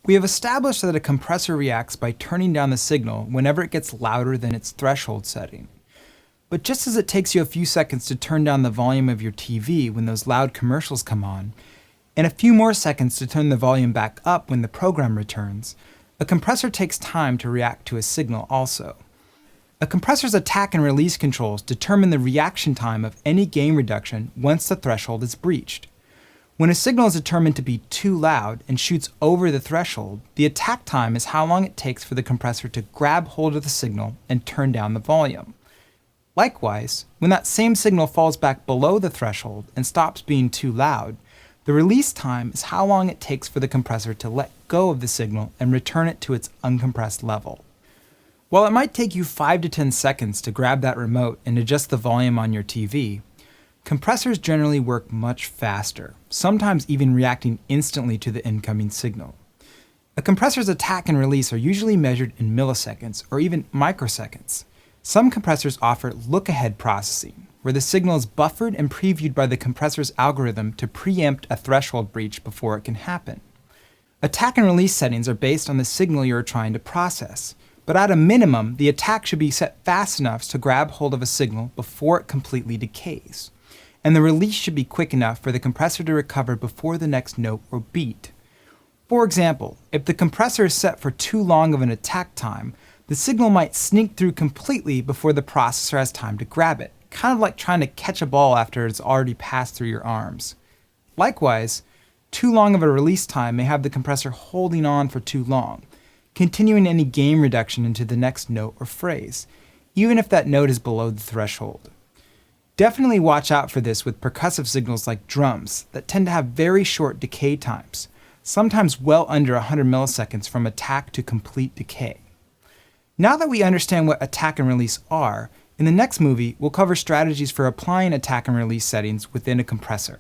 We have established that a compressor reacts by turning down the signal whenever it gets louder than its threshold setting. But just as it takes you a few seconds to turn down the volume of your TV when those loud commercials come on, and a few more seconds to turn the volume back up when the program returns, a compressor takes time to react to a signal also. A compressor's attack and release controls determine the reaction time of any gain reduction once the threshold is breached. When a signal is determined to be too loud and shoots over the threshold, the attack time is how long it takes for the compressor to grab hold of the signal and turn down the volume. Likewise, when that same signal falls back below the threshold and stops being too loud, the release time is how long it takes for the compressor to let go of the signal and return it to its uncompressed level. While it might take you 5 to 10 seconds to grab that remote and adjust the volume on your TV, compressors generally work much faster, sometimes even reacting instantly to the incoming signal. A compressor's attack and release are usually measured in milliseconds or even microseconds. Some compressors offer look-ahead processing, where the signal is buffered and previewed by the compressor's algorithm to preempt a threshold breach before it can happen. Attack and release settings are based on the signal you are trying to process, but at a minimum, the attack should be set fast enough to grab hold of a signal before it completely decays, and the release should be quick enough for the compressor to recover before the next note or beat. For example, if the compressor is set for too long of an attack time, the signal might sneak through completely before the processor has time to grab it, kind of like trying to catch a ball after it's already passed through your arms. Likewise, too long of a release time may have the compressor holding on for too long, continuing any gain reduction into the next note or phrase, even if that note is below the threshold. Definitely watch out for this with percussive signals like drums that tend to have very short decay times, sometimes well under 100 milliseconds from attack to complete decay. Now that we understand what attack and release are, in the next movie we'll cover strategies for applying attack and release settings within a compressor.